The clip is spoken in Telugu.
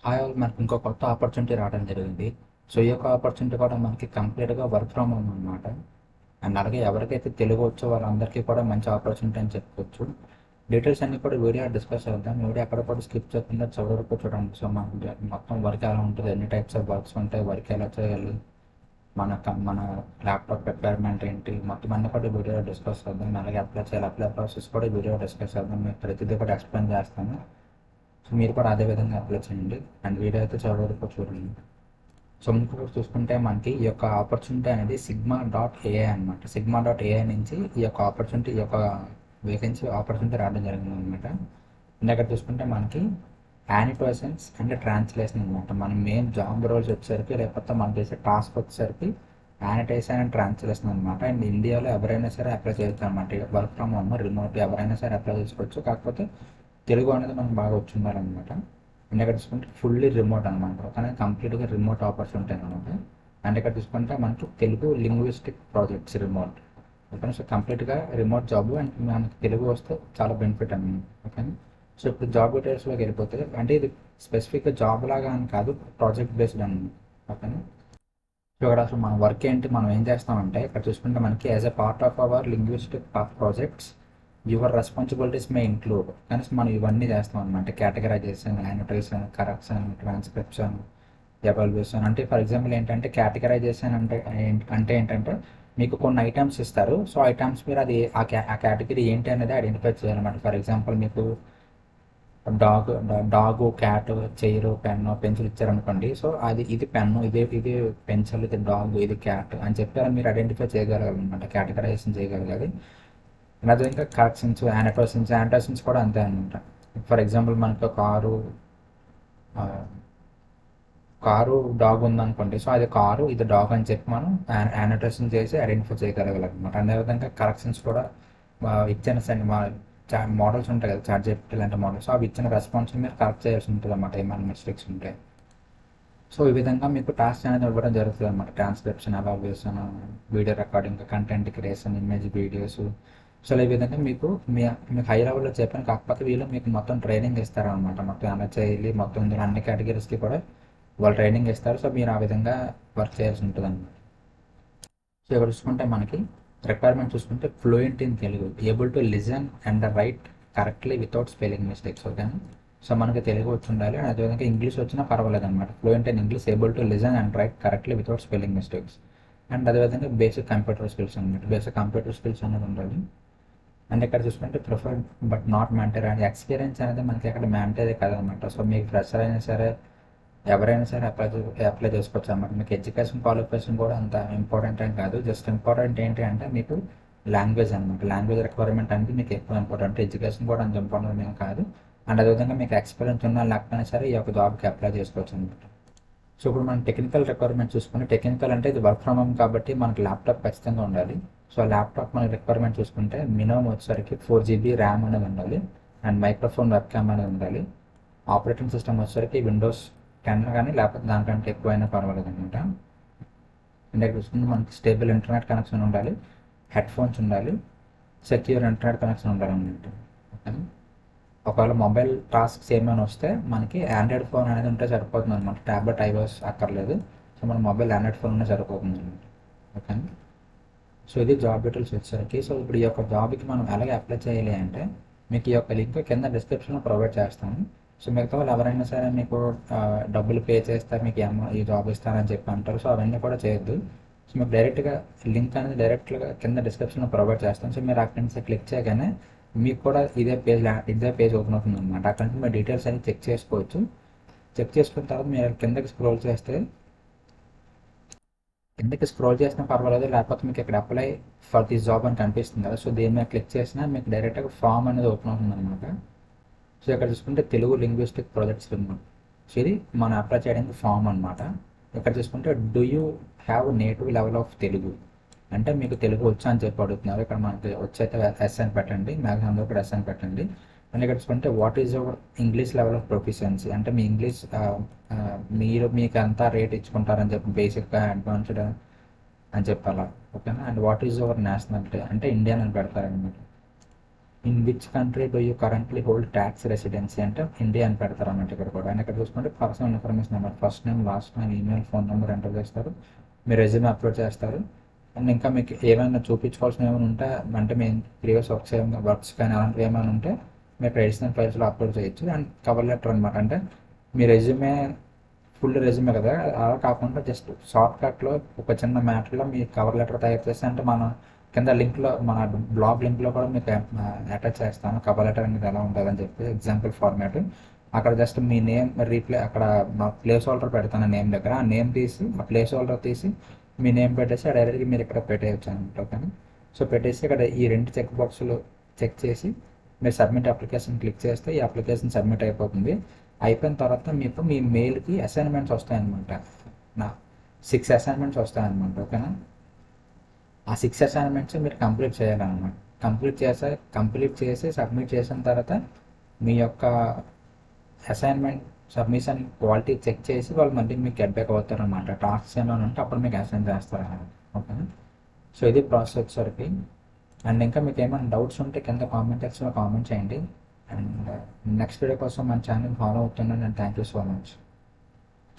హాయ్ ఆల్, మనకి ఇంకో కొత్త ఆపర్చునిటీ రావడం జరిగింది. సో ఈ యొక్క ఆపర్చునిటీ కూడా మనకి కంప్లీట్గా వర్క్ ఫ్రమ్ హోమ్ అనమాట. అండ్ అలాగే ఎవరికైతే తెలుగు వచ్చో వాళ్ళందరికీ కూడా మంచి ఆపర్చునిటీ అని చెప్పుకోవచ్చు. డీటెయిల్స్ అన్ని కూడా వీడియో డిస్కస్ చేద్దాం. వీడియో ఎక్కడ కూడా స్కిప్ చేయకుండా చివరి వరకు చూడండి. సో మనకి మొత్తం వర్క్ ఎలా ఉంటుంది, ఎన్ని టైప్స్ ఆఫ్ వర్క్స్ ఉంటాయి, వర్క్ ఎలా చేయాలి, మన ల్యాప్టాప్ రిక్వైర్మెంట్ ఏంటి, మొత్తం అన్ని కూడా వీడియో డిస్కస్ చేద్దాం. అలాగే అప్లై చేయాలి, అప్లై ప్రాసెస్ కూడా వీడియో డిస్కస్ చేద్దాం. మీకు ప్రతిదీ కూడా ఎక్స్ప్లెయిన్ చేస్తాను. సో మీరు కూడా అదే విధంగా అప్లై చేయండి అండ్ వీడియో అయితే చివరి వరకు చూడండి. సో ఇంకొకటి చూసుకుంటే మనకి ఈ యొక్క ఆపర్చునిటీ అనేది sigma.ai అనమాట. sigma.ai నుంచి ఈ యొక్క ఆపర్చునిటీ, ఈ యొక్క వేకెన్సీ ఆపర్చునిటీ రావడం జరిగింది అనమాట. అండ్ ఇక్కడ చూసుకుంటే మనకి యానిటేషన్స్ అండ్ ట్రాన్స్లేషన్ అనమాట. మన మెయిన్ జాబ్ రోల్స్ వచ్చేసరికి, లేకపోతే మనం చేసే టాస్క్ వచ్చేసరికి యానిటేషన్ అండ్ ట్రాన్స్లేషన్ అనమాట. అండ్ ఇండియాలో ఎవరైనా సరే అప్లై చేయొచ్చు అనమాట. వర్క్ ఫ్రమ్ హోమ్, రిమోట్ ఎవరైనా సరే అప్లై చేసుకోవచ్చు. కాకపోతే తెలుగు అనేది మనకు బాగా వచ్చి ఉండాలన్నమాట. అండ్ ఇక్కడ చూసుకుంటే ఫుల్లీ రిమోట్ అనమాట, కానీ కంప్లీట్గా రిమోట్ ఆపర్చునిటీ అనమాట. అండ్ ఇక్కడ చూసుకుంటే మనకి తెలుగు లింగ్విస్టిక్ ప్రాజెక్ట్స్ రిమోట్. ఓకేనా, సో కంప్లీట్గా రిమోట్ జాబ్ అండ్ మనకి తెలుగు వస్తే చాలా బెనిఫిట్ అనమాట. ఓకేనా, సో ఇప్పుడు జాబ్ డీటెయిల్స్లోకి వెళ్ళిపోతే, అంటే ఇది స్పెసిఫిక్గా జాబ్ లాగా అని కాదు, ప్రాజెక్ట్ బేస్డ్ అనమాట. ఓకేనా, సో ఇక్కడ అసలు మన వర్క్ ఏంటి, మనం ఏం చేస్తామంటే ఇక్కడ చూసుకుంటే మనకి as a part of our linguistic projects your responsibilities May include. కానీ మనం ఇవన్నీ చేస్తాం అనమాట. Categorisation, యానిటేషన్, correction, transcription, evaluation. అంటే ఫర్ ఎగ్జాంపుల్ ఏంటంటే కేటగరైజేషన్ అంటే ఏంటంటే మీకు కొన్ని ఐటమ్స్ ఇస్తారు. సో ఐటమ్స్ మీరు అది ఆ కేటగిరీ ఏంటి అనేది ఐడెంటిఫై చేయాలన్నమాట. ఫర్ ఎగ్జాంపుల్ మీకు డాగు, క్యాట్, చైరు, పెన్ను, పెన్సిల్ ఇచ్చారనుకోండి. సో ఇది పెన్ను, ఇది పెన్సిల్, ఇది డాగ్, ఇది క్యాట్ అని చెప్పి మీరు ఐడెంటిఫై చేయగలగాలన్నమాట, కేటగరైజేషన్ చేయగలగాలి. అదే ఇంకా కరెక్షన్స్, యానిటేషన్స్ కూడా అంతే అనమాట. ఫర్ ఎగ్జాంపుల్ మనకు కారు డాగ్ ఉందనుకోండి. సో అది కారు, ఇది డాగ్ అని చెప్పి మనం యానిటేషన్ చేసి ఐడెంటిఫై చేయగలగాలన్నమాట. అదేవిధంగా కరెక్షన్స్ కూడా ఇచ్చిన మోడల్స్ ఉంటాయి కదా, చాట్ జీపీటీ లాంటి మోడల్స్, అవి ఇచ్చిన రెస్పాన్స్ మీరు కరెక్ట్ చేయాల్సి ఉంటుంది అన్నమాట, ఏమైనా మిస్టేక్స్ ఉంటాయి. సో ఈ విధంగా మీకు టాస్క్ అనేది ఇవ్వడం జరుగుతుంది అన్నమాట. Transcription, evaluation, video recording, content creation, image, videos. So ఈ విధంగా మీకు హై లెవెల్లో చెప్పాను, కాకపోతే వీళ్ళు మీకు మొత్తం ట్రైనింగ్ ఇస్తారనమాట. మొత్తం ఎలా చేయాలి, మొత్తం ఇందులో అన్ని కేటగిరీస్కి కూడా వాళ్ళు ట్రైనింగ్ ఇస్తారు. సో మీరు ఆ విధంగా వర్క్ చేయాల్సి ఉంటుంది అనమాట. సో ఇక్కడ చూసుకుంటే మనకి రిక్వైర్మెంట్ చూసుకుంటే fluent in Telugu, able to listen and right correctly without spelling mistakes. ఓకేనా, సో మనకి తెలుగు వచ్చి ఉండాలి, అదేవిధంగా ఇంగ్లీష్ వచ్చినా పర్వాలేదు అనమాట. Fluent in English, able to listen and right correctly without spelling mistakes. And అదేవిధంగా బేసిక్ కంప్యూటర్ స్కిల్స్ అనమాట. బేసిక్ కంప్యూటర్ స్కిల్స్ అనేది ఉండాలి. అండ్ ఇక్కడ చూసుకుంటే preferred but not mandatory. And experience అనేది మనకి అక్కడ మ్యాండేటరీ కాదనమాట. సో మీకు ఫ్రెషర్ అయినా సరే, ఎవరైనా సరే అప్లై చేసుకోవచ్చు అన్నమాట. మీకు ఎడ్యుకేషన్ క్వాలిఫికేషన్ కూడా అంత ఇంపార్టెంట్ అని కాదు. జస్ట్ ఇంపార్టెంట్ ఏంటి అంటే మీకు లాంగ్వేజ్ అనమాట. లాంగ్వేజ్ రిక్వైర్మెంట్ అనేది మీకు ఎక్కువ ఇంపార్టెంట్. ఎడ్యుకేషన్ కూడా అంత ఇంపార్టెంట్ ఏం కాదు. అండ్ అదేవిధంగా మీకు ఎక్స్పీరియన్స్ ఉన్నా లేకపోయినా సరే ఈ యొక్క జాబ్కి అప్లై చేసుకోవచ్చు అనమాట. సో ఇప్పుడు మనం టెక్నికల్ రిక్వైర్మెంట్ చూసుకుంటే, టెక్నికల్ అంటే ఇది వర్క్ ఫ్రమ్ హోమ్ కాబట్టి మనకి ల్యాప్టాప్ ఖచ్చితంగా ఉండాలి. సో ల్యాప్టాప్ మన రిక్వైర్మెంట్ చూసుకుంటే మినిమం వచ్చేసరికి 4 GB ర్యామ్ అనేది ఉండాలి. అండ్ మైక్రోఫోన్, వెబ్ క్యామ్ అనేది ఉండాలి. ఆపరేటింగ్ సిస్టమ్ వచ్చేసరికి విండోస్ 10 కానీ లేకపోతే దానికంటే ఎక్కువైనా పర్వాలేదు అనమాట. అండ్ ఇక్కడ చూసుకుంటే మనకి స్టేబుల్ ఇంటర్నెట్ కనెక్షన్ ఉండాలి, హెడ్ ఫోన్స్ ఉండాలి, సెక్యూర్ ఇంటర్నెట్ కనెక్షన్ ఉండాలి అన్నమాట. ఓకేనా, ఒకవేళ మొబైల్ టాస్క్స్ ఏమైనా వస్తే మనకి ఆండ్రాయిడ్ ఫోన్ అనేది ఉంటే సరిపోతుంది అనమాట. ట్యాబ్లెట్, ఐఓఎస్ అక్కర్లేదు. సో మన మొబైల్ ఆండ్రాయిడ్ ఫోన్ ఉంటే సరిపోతుంది అనమాట. ఓకేనా, సో ఇది జాబ్ డీటెయిల్స్ వచ్చేసరికి. సో ఇప్పుడు ఈ యొక్క జాబ్కి మనం ఎలాగే అప్లై చేయాలి అంటే, మీకు ఈ యొక్క లింక్ కింద డిస్క్రిప్షన్లో ప్రొవైడ్ చేస్తాను. సో మిగతా వాళ్ళు ఎవరైనా సరే మీకు డబ్బులు పే చేస్తే మీకు ఈ జాబ్ ఇస్తారని చెప్పి అంటారు. సో అవన్నీ కూడా చేయొద్దు. సో మీకు డైరెక్ట్గా లింక్ అనేది డైరెక్ట్గా కింద డిస్క్రిప్షన్లో ప్రొవైడ్ చేస్తాను. సో మీరు అక్కడి నుంచి క్లిక్ చేయగానే మీకు కూడా ఇదే పేజ్ ఓపెన్ అవుతుంది అనమాట. అక్కడ నుంచి మీరు డీటెయిల్స్ అన్ని చెక్ చేసుకోవచ్చు. చెక్ చేసుకున్న తర్వాత మీరు కిందకి స్క్రోల్ చేసినా పర్వాలేదు, లేకపోతే మీకు ఇక్కడ అప్లై ఫర్ దిస్ జాబ్ అని కనిపిస్తుంది కదా. సో దీని మీద క్లిక్ చేసినా మీకు డైరెక్ట్గా ఫామ్ అనేది ఓపెన్ అవుతుంది అనమాట. సో ఇక్కడ చూసుకుంటే Telugu linguistic projects remote. So ఇది మనం అప్లై చేయడానికి ఫామ్ అనమాట. ఇక్కడ చూసుకుంటే do you have native level of Telugu, అంటే మీకు తెలుగు వచ్చా అని చెప్పి అడుగుతున్నారు. ఇక్కడ మనకి వచ్చైతే ఎస్ అని పెట్టండి, మ్యాక్సిమం కూడా ఎస్ అని పెట్టండి. అండ్ ఇక్కడ చూసుకుంటే what is your English level of proficiency, అంటే మీ ఇంగ్లీష్ మీకు అంతా రేట్ ఇచ్చుకుంటారని చెప్పి, బేసిక్గా, అడ్వాన్స్డ్ అని చెప్పాలా. ఓకేనా, and what is your nationality, అంటే ఇండియన్ అని పెడతారనమాట. In which country do you currently hold tax residency అంటే ఇండియా అని పెడతారు అన్నమాట ఇక్కడ కూడా. అండ్ ఇక్కడ చూసుకుంటే personal information number, first name, last name, email, phone number enter చేస్తారు. మీ రెజ్యూమ్ అప్లోడ్ చేస్తారు. అండ్ ఇంకా మీకు ఏమైనా చూపించుకోవాల్సిన ఏమైనా ఉంటే, అంటే మీ ప్రీవియస్ వర్క్స్ కానీ అలాంటివి ఏమైనా ఉంటే మీరు ట్రెడిషనల్ ఫైల్స్లో అప్లోడ్ చేయొచ్చు. అండ్ కవర్ లెటర్ అనమాట, అంటే మీ రెజ్యూమే ఫుల్ రెజ్యూమే కదా, అలా కాకుండా జస్ట్ షార్ట్ కట్లో ఒక చిన్న మ్యాటర్లో మీ కవర్ లెటర్ తయారు చేస్తే, అంటే మన కింద లింక్లో, మన బ్లాగ్ లింక్లో కూడా మీకు అటాచ్ చేస్తాను కవర్ లెటర్ అనేది ఎలా ఉంటుందని చెప్పి ఎగ్జాంపుల్ ఫార్మాట్. అక్కడ జస్ట్ మీ నేమ్ అక్కడ మా ప్లేస్ హోల్డర్ పెడతాను నేమ్ దగ్గర, ఆ నేమ్ తీసి ఆ ప్లేస్ హోల్డర్ తీసి మీ నేమ్ పెట్టేసి డైరెక్ట్గా మీరు ఇక్కడ పెట్టేయచ్చు అనమాట. ఓకేనా. సో పెట్టేసి ఇక్కడ ఈ 2 చెక్ బాక్సులు చెక్ చేసి మీరు సబ్మిట్ అప్లికేషన్ క్లిక్ చేస్తే ఈ అప్లికేషన్ సబ్మిట్ అయిపోతుంది. అయిపోయిన తర్వాత మీకు మీ మెయిల్కి అసైన్మెంట్స్ వస్తాయన్నమాట. నా 6 అసైన్మెంట్స్ వస్తాయన్నమాట. ఓకేనా. ఆ 6 అసైన్మెంట్స్ మీరు కంప్లీట్ చేయాలన్నమాట. కంప్లీట్ చేసి సబ్మిట్ చేసిన తర్వాత మీ యొక్క అసైన్మెంట్ సబ్మిషన్ క్వాలిటీ చెక్ చేసి వాళ్ళు మళ్ళీ మీకు గెట్ బ్యాక్ అవుతారు అనమాట. టాస్క్స్ ఏమైనా ఉంటే అప్పుడు మీకు అసైన్ చేస్తారు. ఓకేనా. సో ఇది ప్రాసెస్ వచ్చేసరికి. అండ్ ఇంకా మీకు ఏమైనా డౌట్స్ ఉంటే కింద కామెంట్ సెక్షన్లో కామెంట్ చేయండి. అండ్ నెక్స్ట్ వీడియో కోసం మన ఛానల్ ఫాలో అవుతున్నాను. And thank you so much.